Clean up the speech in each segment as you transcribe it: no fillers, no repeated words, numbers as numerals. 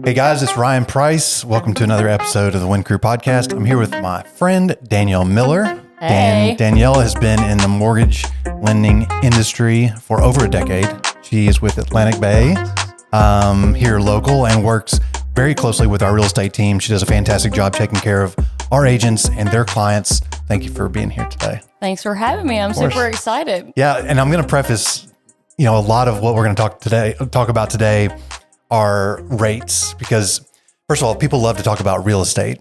Hey guys, it's Ryan Price. Welcome to another episode of the Win Crew podcast. I'm here with my friend Danielle Miller. Hey. Danielle has been in the mortgage lending industry for over a decade. She is with Atlantic Bay, here local, and works very closely with our real estate team. She does a fantastic job taking care of our agents and their clients. Thank you for being here today. Thanks for having me. I'm super excited. Yeah, and I'm going to preface, a lot of what we're going to talk about today are rates, because first of all, people love to talk about real estate.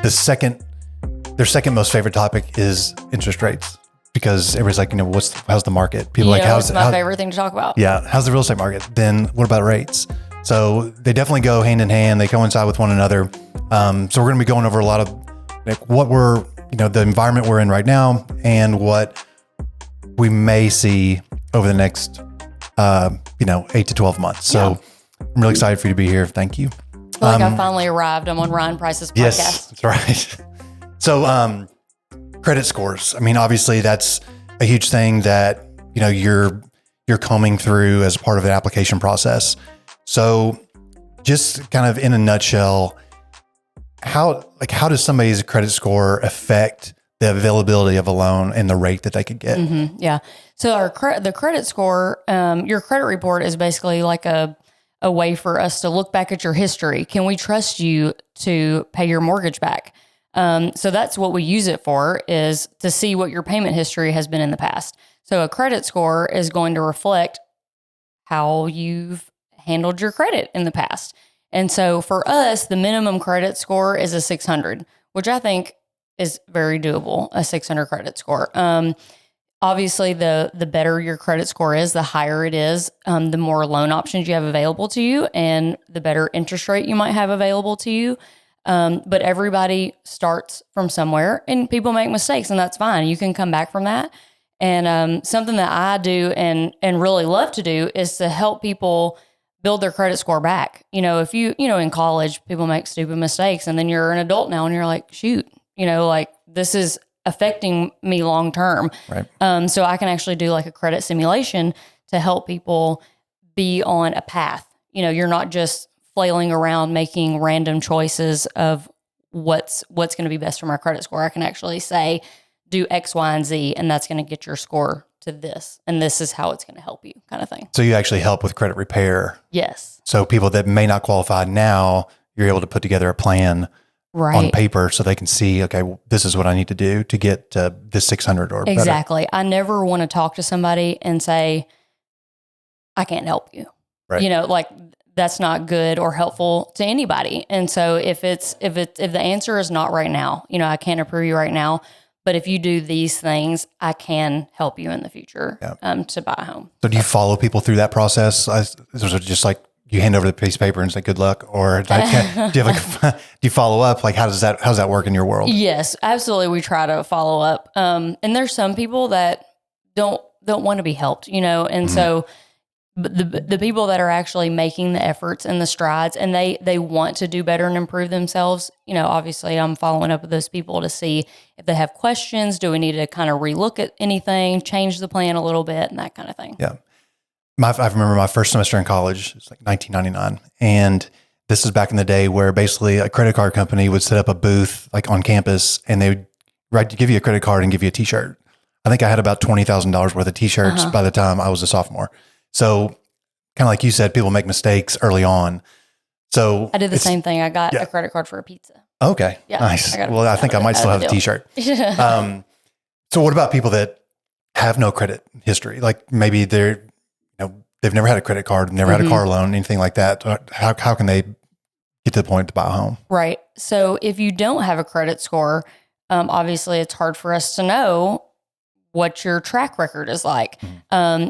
Their second most favorite topic is interest rates, because everybody's like, how's the market? People how's my favorite thing to talk about? Yeah, how's the real estate market? Then what about rates? So they definitely go hand in hand. They coincide with one another. So we're going to be going over a lot of what we're, the environment we're in right now, and what we may see over the next, 8 to 12 months. So I'm really excited for you to be here. Thank you. I feel like I finally arrived. I'm on Ryan Price's podcast. Yes, that's right. So, credit scores. I mean, obviously that's a huge thing that, you're combing through as part of the application process. So just kind of in a nutshell, how does somebody's credit score affect the availability of a loan and the rate that they could get? Mm-hmm. Yeah. So the credit score, your credit report is basically like a way for us to look back at your history. Can we trust you to pay your mortgage back? So that's what we use it for, is to see what your payment history has been in the past. So a credit score is going to reflect how you've handled your credit in the past. And so for us, the minimum credit score is a 600, which I think is very doable, a 600 credit score. Obviously, the better your credit score is, the higher it is, the more loan options you have available to you, and the better interest rate you might have available to you. But everybody starts from somewhere, and people make mistakes, and that's fine. You can come back from that. And something that I do and really love to do is to help people build their credit score back. If in college, people make stupid mistakes, and then you're an adult now, and you're like, shoot, this is affecting me long term. Right. So I can actually do like a credit simulation to help people be on a path. You're not just flailing around making random choices of what's going to be best for my credit score. I can actually say, do X, Y, and Z, and that's going to get your score to this, and this is how it's going to help you, kind of thing. So you actually help with credit repair. Yes. So people that may not qualify now, you're able to put together a plan on paper so they can see, okay, well, this is what I need to do to get to this 600 or exactly. better. I never want to talk to somebody and say, I can't help you. Right. That's not good or helpful to anybody. And so if the answer is not right now, I can't approve you right now, but if you do these things, I can help you in the future to buy a home. So do you follow people through that process? Is it just like you hand over the piece of paper and say good luck, or do you follow up? Like how's that work in your world? Yes, absolutely. We try to follow up. And there's some people that don't want to be helped, and so the people that are actually making the efforts and the strides, and they want to do better and improve themselves, obviously I'm following up with those people to see if they have questions. Do we need to kind of relook at anything, change the plan a little bit, and that kind of thing? Yeah. I remember my first semester in college, it's like 1999. And this is back in the day where basically a credit card company would set up a booth like on campus, and they would give you a credit card and give you a t-shirt. I think I had about $20,000 worth of t-shirts by the time I was a sophomore. So kind of like you said, people make mistakes early on. So I did the same thing. I got a credit card for a pizza. Okay. Yeah, nice. I think I might still have a t-shirt. So what about people that have no credit history? Like maybe they've never had a credit card, never had a car loan, anything like that. How can they get to the point to buy a home? Right. So if you don't have a credit score, obviously it's hard for us to know what your track record is like.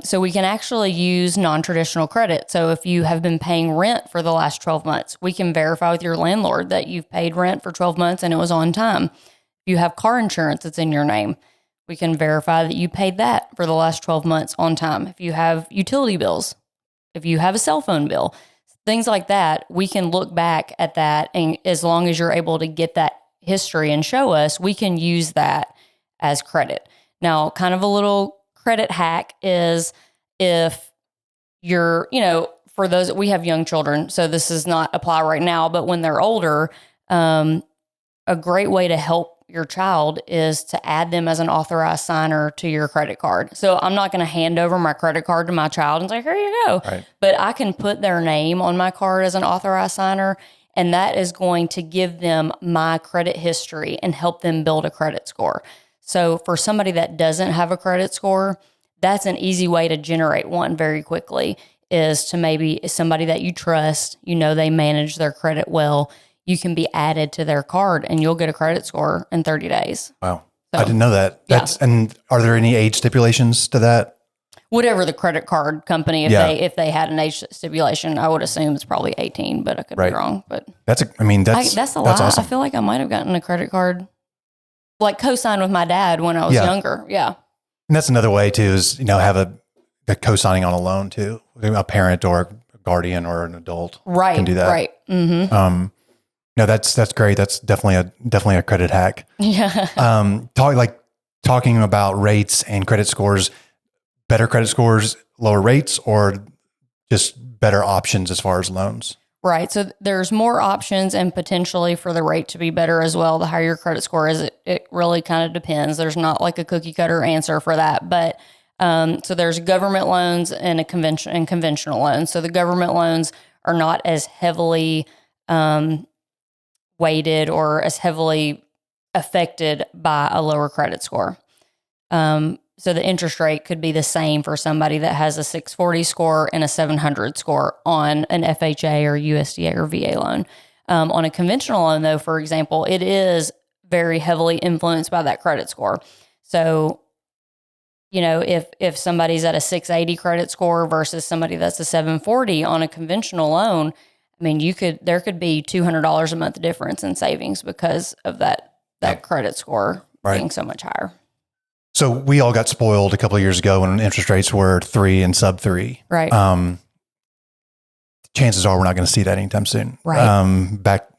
So we can actually use non-traditional credit. So if you have been paying rent for the last 12 months, we can verify with your landlord that you've paid rent for 12 months and it was on time. If you have car insurance that's in your name, we can verify that you paid that for the last 12 months on time. If you have utility bills, if you have a cell phone bill, things like that, we can look back at that. And as long as you're able to get that history and show us, we can use that as credit. Now, kind of a little credit hack is if you're, for those, we have young children, so this does not apply right now, but when they're older, a great way to help your child is to add them as an authorized signer to your credit card. So I'm not going to hand over my credit card to my child and say, here you go. Right. But I can put their name on my card as an authorized signer, and that is going to give them my credit history and help them build a credit score. So for somebody that doesn't have a credit score, that's an easy way to generate one very quickly, is to maybe somebody that you trust, they manage their credit well. You can be added to their card and you'll get a credit score in 30 days. Wow. So, I didn't know that. And are there any age stipulations to that? Whatever the credit card company, if they had an age stipulation, I would assume it's probably 18, but I could be wrong. But that's a lot. Awesome. I feel like I might have gotten a credit card, like co-signed with my dad when I was younger. Yeah. And that's another way too, is, have a co-signing on a loan too. A parent or a guardian or an adult can do that. Right. Mm-hmm. No, that's great. That's definitely a credit hack. Yeah. Talking about rates and credit scores, better credit scores, lower rates, or just better options as far as loans? Right. So there's more options and potentially for the rate to be better as well. The higher your credit score is, it really kind of depends. There's not like a cookie cutter answer for that. But so there's government loans and conventional loans. So the government loans are not as heavily weighted or as heavily affected by a lower credit score. So the interest rate could be the same for somebody that has a 640 score and a 700 score on an FHA or USDA or VA loan. On a conventional loan, though, for example, it is very heavily influenced by that credit score. So, if somebody's at a 680 credit score versus somebody that's a 740 on a conventional loan, I mean, there could be $200 a month difference in savings because of that credit score being so much higher. So we all got spoiled a couple of years ago when interest rates were 3 and sub 3. Right. Chances are we're not going to see that anytime soon. Right. But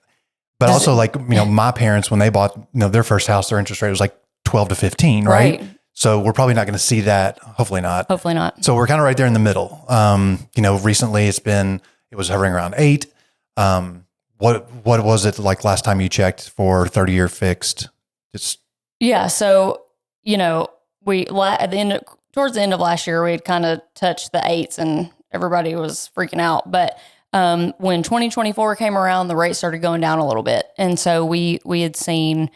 also my parents, when they bought their first house, their interest rate was like 12 to 15, right? So we're probably not going to see that. Hopefully not. Hopefully not. So we're kind of right there in the middle. Recently it was hovering around 8. What was it like last time you checked for 30-year fixed? So, towards the end of last year, we had kind of touched the 8s and everybody was freaking out. But when 2024 came around, the rate started going down a little bit. And so we had seen,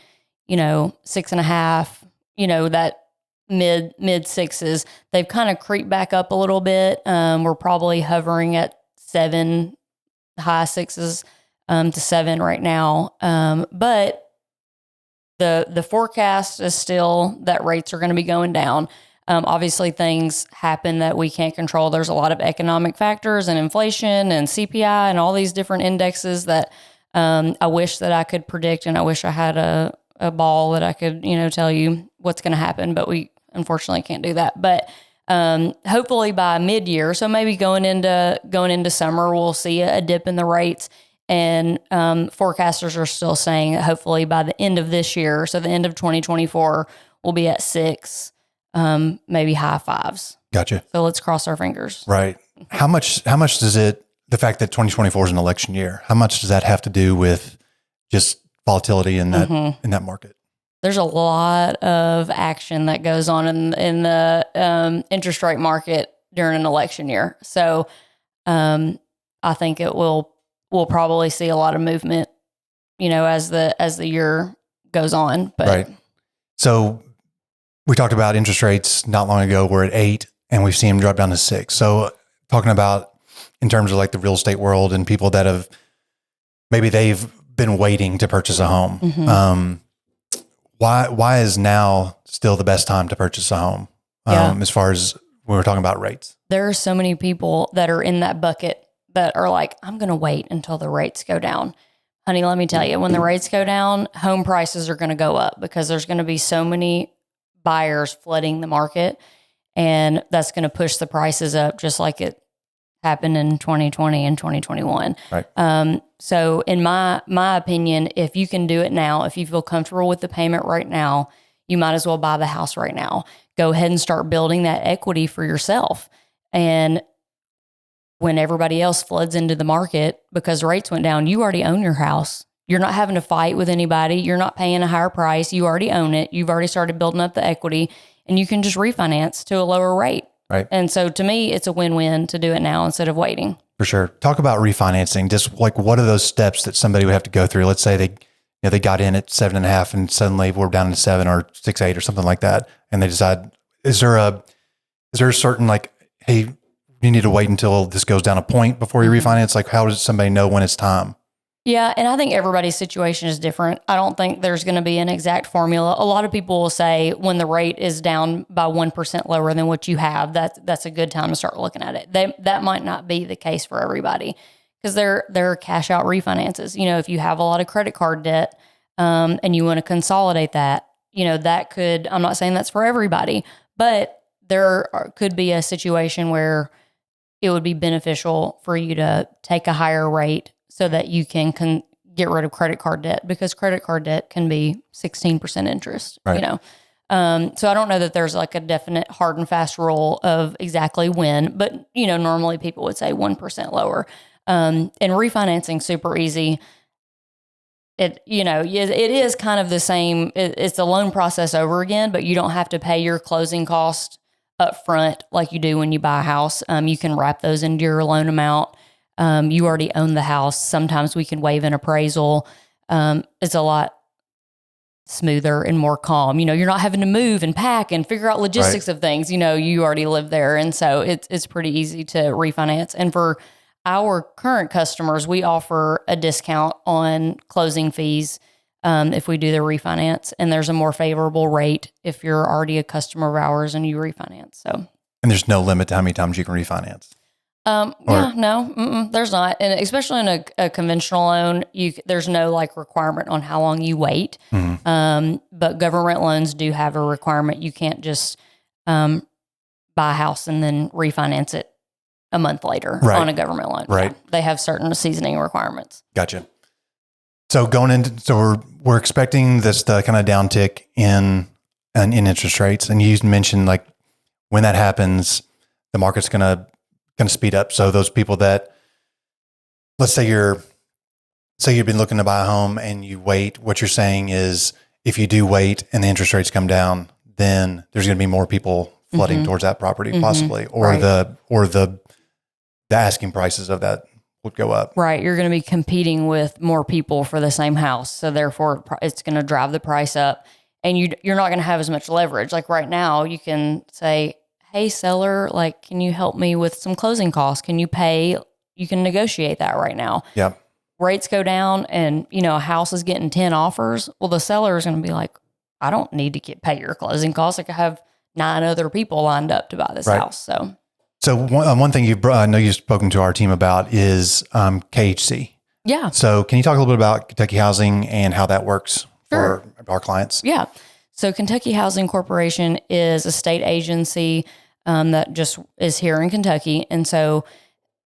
6.5, that mid 6s. They've kind of creeped back up a little bit. We're probably hovering at 7, high 6s to 7 right now. But the forecast is still that rates are going to be going down. Obviously, things happen that we can't control. There's a lot of economic factors and inflation and CPI and all these different indexes that I wish that I could predict, and I wish I had a ball that I could, tell you what's going to happen, but we unfortunately can't do that. But hopefully by mid-year, so maybe going into summer, we'll see a dip in the rates. And forecasters are still saying that hopefully by the end of this year, so the end of 2024, we'll be at 6, maybe high 5s. Gotcha. So let's cross our fingers. Right. How much does the fact that 2024 is an election year, how much does that have to do with just volatility in that market? There's a lot of action that goes on in the interest rate market during an election year. So I think we'll probably see a lot of movement, as the year goes on. But right. So we talked about interest rates not long ago. We're at 8 and we've seen them drop down to 6. So talking about in terms of like the real estate world and people that maybe they've been waiting to purchase a home. Mm-hmm. Why is now still the best time to purchase a home? As far as when we're talking about rates, there are so many people that are in that bucket that are like, I'm going to wait until the rates go down. Honey, let me tell you, when the rates go down, home prices are going to go up because there's going to be so many buyers flooding the market, and that's going to push the prices up just like it happened in 2020 and 2021. Right. So in my opinion, if you can do it now, if you feel comfortable with the payment right now, you might as well buy the house right now. Go ahead and start building that equity for yourself. And when everybody else floods into the market because rates went down, you already own your house. You're not having to fight with anybody. You're not paying a higher price. You already own it. You've already started building up the equity, and you can just refinance to a lower rate. Right. And so to me, it's a win-win to do it now instead of waiting. For sure. Talk about refinancing. Just like, what are those steps that somebody would have to go through? Let's say they got in at 7.5 and suddenly we're down to 7 or 6.8 or something like that. And they decide, is there a certain like, hey, you need to wait until this goes down a point before you refinance? Like, how does somebody know when it's time? Yeah. And I think everybody's situation is different. I don't think there's going to be an exact formula. A lot of people will say when the rate is down by 1% lower than what you have, that's a good time to start looking at it. That might not be the case for everybody because there are cash out refinances. If you have a lot of credit card debt and you want to consolidate that, that could, I'm not saying that's for everybody, but could be a situation where it would be beneficial for you to take a higher rate so that you can get rid of credit card debt, because credit card debt can be 16% interest, right. So I don't know that there's like a definite hard and fast rule of exactly when, but normally people would say 1% lower. And refinancing super easy. It is kind of the same. It's the loan process over again, but you don't have to pay your closing cost up front like you do when you buy a house. You can wrap those into your loan amount. You already own the house. Sometimes we can waive an appraisal. It's a lot smoother and more calm. You're not having to move and pack and figure out logistics of things. You already live there. And so it's pretty easy to refinance. And for our current customers, we offer a discount on closing fees if we do the refinance, and there's a more favorable rate if you're already a customer of ours and you refinance. So, and there's no limit to how many times you can refinance. No, there's not, and especially in a conventional loan, there's no like requirement on how long you wait. Mm-hmm. But government loans do have a requirement. You can't just buy a house and then refinance it a month later on a government loan. Right, they have certain seasoning requirements. Gotcha. So we're expecting this to kind of downtick in interest rates, and you mentioned like when that happens, the market's going to speed up. So those people that, let's say you've been looking to buy a home and you wait, what you're saying is if you do wait and the interest rates come down, then there's going to be more people flooding towards that property possibly, or the asking prices of that would go up. Right. You're going to be competing with more people for the same house. So therefore it's going to drive the price up, and you're not going to have as much leverage. Like right now you can say, hey seller, like, can you help me with some closing costs? Can you pay? You can negotiate that right now. Yeah. Rates go down and, a house is getting 10 offers. Well, the seller is going to be like, I don't need to pay your closing costs. Like I have 9 other people lined up to buy this house. So one thing I know you've spoken to our team about is KHC. Yeah. So can you talk a little bit about Kentucky Housing and how that works for our clients? Yeah. So Kentucky Housing Corporation is a state agency that just is here in Kentucky. And so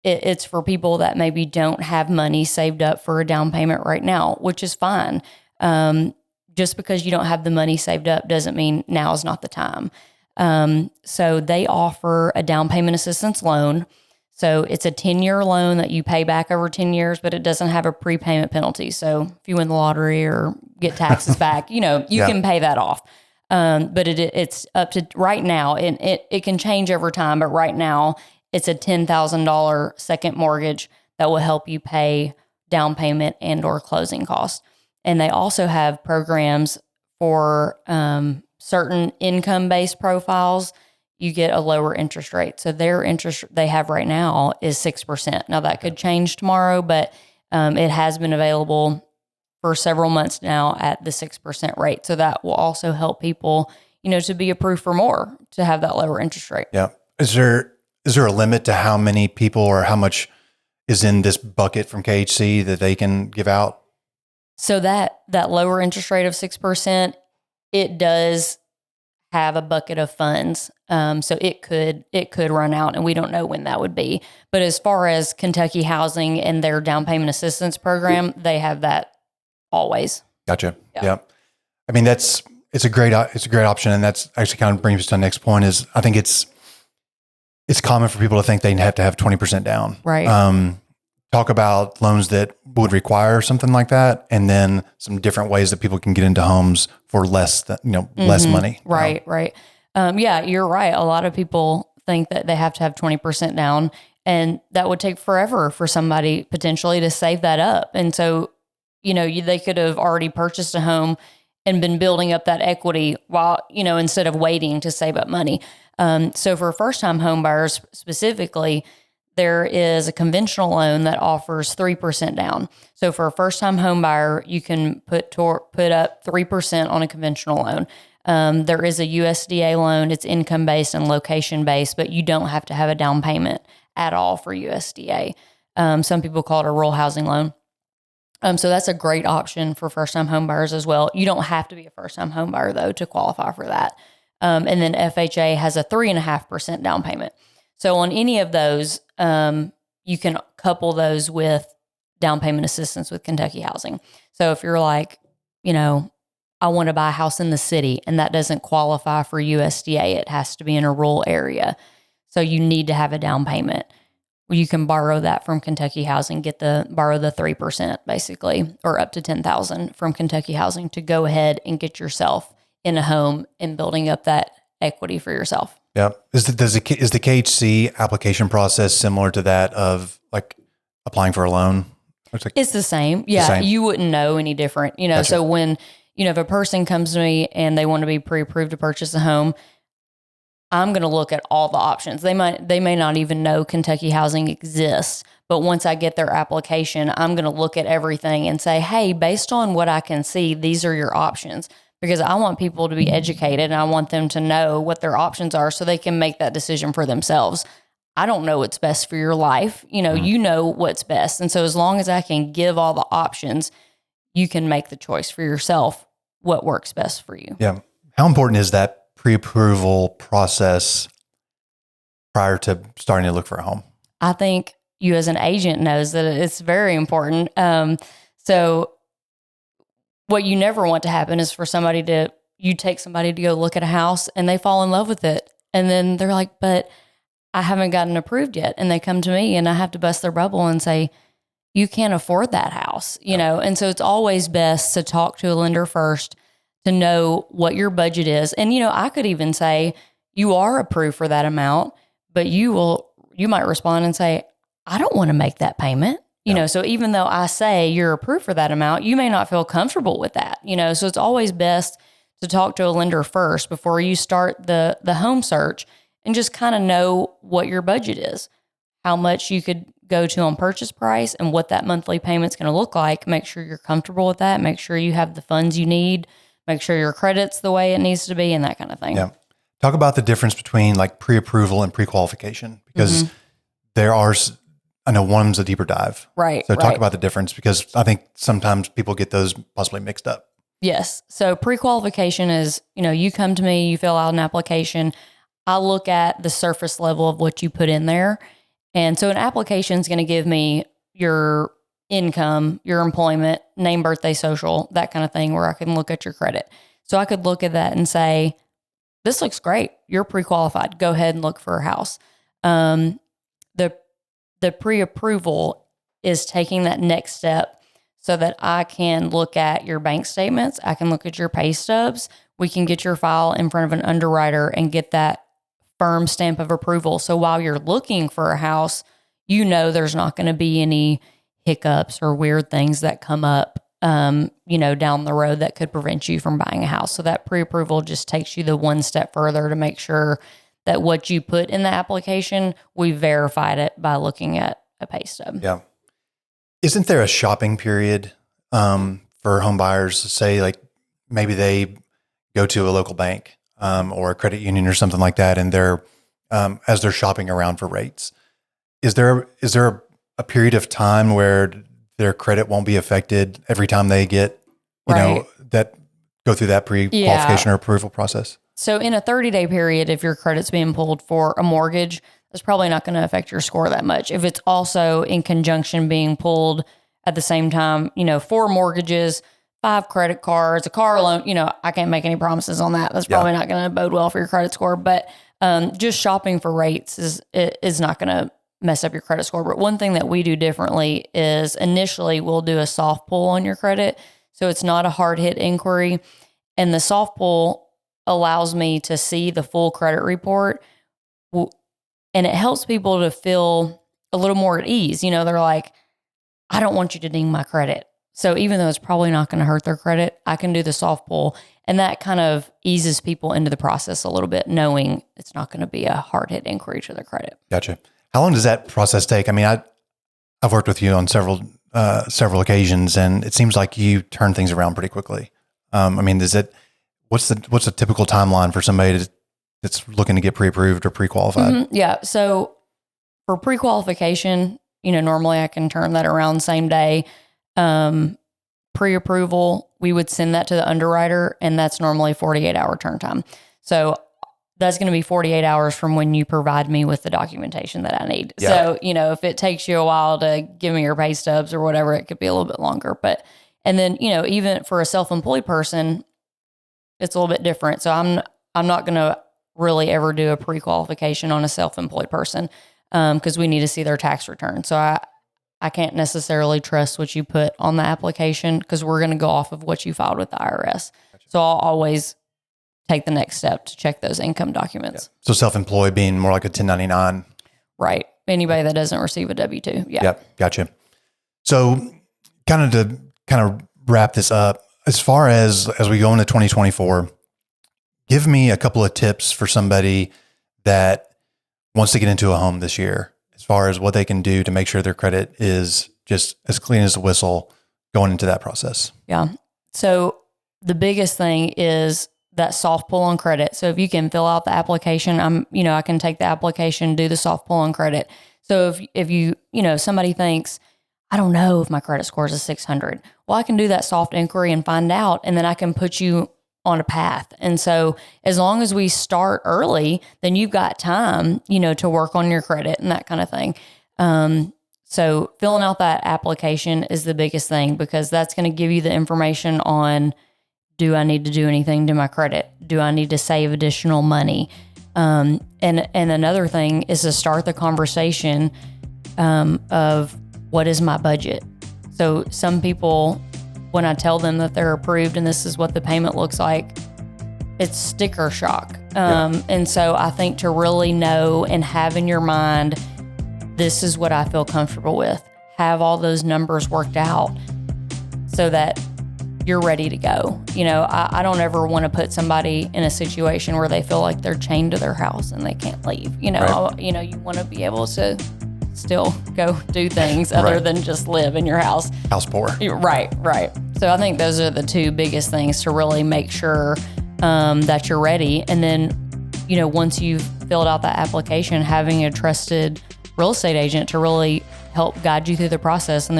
it's for people that maybe don't have money saved up for a down payment right now, which is fine. Just because you don't have the money saved up doesn't mean now is not the time. So they offer a down payment assistance loan. So it's a 10-year loan that you pay back over 10 years, but it doesn't have a prepayment penalty. So if you win the lottery or get taxes back, you can pay that off. But it's up to right now, and it can change over time, but right now it's a $10,000 second mortgage that will help you pay down payment and or closing costs. And they also have programs for certain income-based profiles. You get a lower interest rate. So their interest they have right now is 6%. Now that could change tomorrow, but it has been available for several months now at the 6% rate. So that will also help people, to be approved for more, to have that lower interest rate. Yeah. Is there a limit to how many people or how much is in this bucket from KHC that they can give out? So that lower interest rate of 6%, it does have a bucket of funds. So it could run out, and we don't know when that would be. But as far as Kentucky Housing and their down payment assistance program, they have that always. Gotcha. Yeah. I mean, it's a great option. And that's actually kind of brings us to the next point is I think it's it's common for people to think they have to have 20% down. Right. Talk about loans that would require something like that, and then some different ways that people can get into homes for less than, less money. Right. Right. Yeah, you're right. A lot of people think that they have to have 20% down, and that would take forever for somebody potentially to save that up. And so, they could have already purchased a home and been building up that equity while, instead of waiting to save up money. So for first-time home buyers specifically, there is a conventional loan that offers 3% down. So for a first-time home buyer, you can put up 3% on a conventional loan. There is a USDA loan. It's income-based and location-based, but you don't have to have a down payment at all for USDA. Some people call it a rural housing loan. So that's a great option for first-time home buyers as well. You don't have to be a first-time home buyer, though, to qualify for that. And then FHA has a 3.5% down payment. So on any of those, you can couple those with down payment assistance with Kentucky Housing. So if you're like, I want to buy a house in the city and that doesn't qualify for USDA, it has to be in a rural area. So you need to have a down payment. You can borrow that from Kentucky Housing, borrow the 3% basically, or up to $10,000 from Kentucky Housing to go ahead and get yourself in a home and building up that equity for yourself. Yeah. Is the KHC application process similar to that of like applying for a loan? It's the same. Yeah. You wouldn't know any different, Gotcha. So when, if a person comes to me and they want to be pre-approved to purchase a home, I'm going to look at all the options. They may not even know Kentucky Housing exists, but once I get their application, I'm going to look at everything and say, hey, based on what I can see, these are your options. Because I want people to be educated and I want them to know what their options are so they can make that decision for themselves. I don't know what's best for your life. You know what's best. And so as long as I can give all the options, you can make the choice for yourself what works best for you. Yeah. How important is that pre-approval process prior to starting to look for a home? I think you as an agent knows that it's very important. So what you never want to happen is for you take somebody to go look at a house and they fall in love with it. And then they're like, but I haven't gotten approved yet. And they come to me and I have to bust their bubble and say, you can't afford that house, And so it's always best to talk to a lender first to know what your budget is. And, I could even say you are approved for that amount, but you might respond and say, I don't want to make that payment. So even though I say you're approved for that amount, you may not feel comfortable with that, so it's always best to talk to a lender first before you start the home search and just kind of know what your budget is, how much you could go to on purchase price and what that monthly payment's going to look like. Make sure you're comfortable with that. Make sure you have the funds you need. Make sure your credit's the way it needs to be and that kind of thing. Yeah. Talk about the difference between like pre-approval and pre-qualification because I know one's a deeper dive. Right. So talk about the difference because I think sometimes people get those possibly mixed up. Yes. So pre-qualification is, you come to me, you fill out an application. I look at the surface level of what you put in there. And so an application is going to give me your income, your employment, name, birthday, social, that kind of thing where I can look at your credit. So I could look at that and say, this looks great. You're pre-qualified. Go ahead and look for a house. The pre-approval is taking that next step so that I can look at your bank statements. I can look at your pay stubs. We can get your file in front of an underwriter and get that firm stamp of approval. So while you're looking for a house, there's not going to be any hiccups or weird things that come up, down the road that could prevent you from buying a house. So that pre-approval just takes you the one step further to make sure that what you put in the application, we verified it by looking at a pay stub. Yeah. Isn't there a shopping period for home buyers? Say like maybe they go to a local bank or a credit union or something like that, and they're as they're shopping around for rates. Is there a period of time where their credit won't be affected every time they get that go through that pre-qualification or approval process? So in a 30-day period, if your credit's being pulled for a mortgage, that's probably not going to affect your score that much. If it's also in conjunction being pulled at the same time, 4 mortgages, 5 credit cards, a car loan, I can't make any promises on that. That's probably not going to bode well for your credit score. But Just shopping for rates is not going to mess up your credit score. But one thing that we do differently is initially we'll do a soft pull on your credit. So it's not a hard hit inquiry. And the soft pull allows me to see the full credit report. And it helps people to feel a little more at ease. You know, they're like, I don't want you to ding my credit. So even though it's probably not going to hurt their credit, I can do the soft pull. And that kind of eases people into the process a little bit, knowing it's not going to be a hard hit inquiry to their credit. Gotcha. How long does that process take? I mean, I've worked with you on several occasions, and it seems like you turn things around pretty quickly. I mean, what's the typical timeline for somebody that's looking to get pre-approved or pre-qualified? Mm-hmm. Yeah. So for pre-qualification, normally I can turn that around same day. Pre-approval, we would send that to the underwriter, and that's normally 48-hour turn time. So that's going to be 48 hours from when you provide me with the documentation that I need. Yeah. So, if it takes you a while to give me your pay stubs or whatever, it could be a little bit longer. And then, even for a self-employed person, it's a little bit different. So I'm not going to really ever do a pre-qualification on a self-employed person because we need to see their tax return. So I can't necessarily trust what you put on the application because we're going to go off of what you filed with the IRS. Gotcha. So I'll always take the next step to check those income documents. Yeah. So self-employed being more like a 1099. Right. Anybody that doesn't receive a W-2. Yeah. Yep. Gotcha. So to wrap this up, as far as we go into 2024, give me a couple of tips for somebody that wants to get into a home this year, as far as what they can do to make sure their credit is just as clean as a whistle going into that process. Yeah. So the biggest thing is that soft pull on credit. So if you can fill out the application, I can take the application, do the soft pull on credit. So if you somebody thinks, I don't know if my credit score is a 600. Well, I can do that soft inquiry and find out, and then I can put you on a path. And so as long as we start early, then you've got time, to work on your credit and that kind of thing. So filling out that application is the biggest thing because that's going to give you the information on, do I need to do anything to my credit? Do I need to save additional money? And another thing is to start the conversation of what is my budget? So some people, when I tell them that they're approved and this is what the payment looks like, it's sticker shock. And so I think to really know and have in your mind, this is what I feel comfortable with, have all those numbers worked out so that you're ready to go. I don't ever want to put somebody in a situation where they feel like they're chained to their house and they can't leave. Right. You want to be able to still go do things other than just live in your house. House poor. Right. So I think those are the two biggest things to really make sure that you're ready. And then, once you've filled out that application, having a trusted real estate agent to really help guide you through the process. And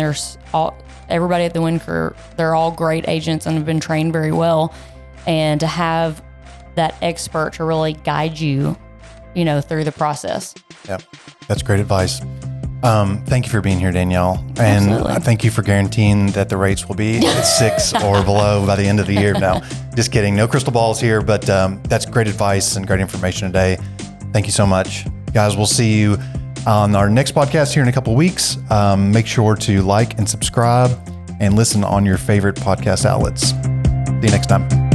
everybody at the Wind-Cur, they're all great agents and have been trained very well. And to have that expert to really guide you, through the process. Yeah, that's great advice. Thank you for being here, Danielle. And Absolutely. Thank you for guaranteeing that the rates will be at 6 or below by the end of the year. No, just kidding. No crystal balls here, but that's great advice and great information today. Thank you so much. Guys, we'll see you on our next podcast here in a couple of weeks. Make sure to like and subscribe and listen on your favorite podcast outlets. See you next time.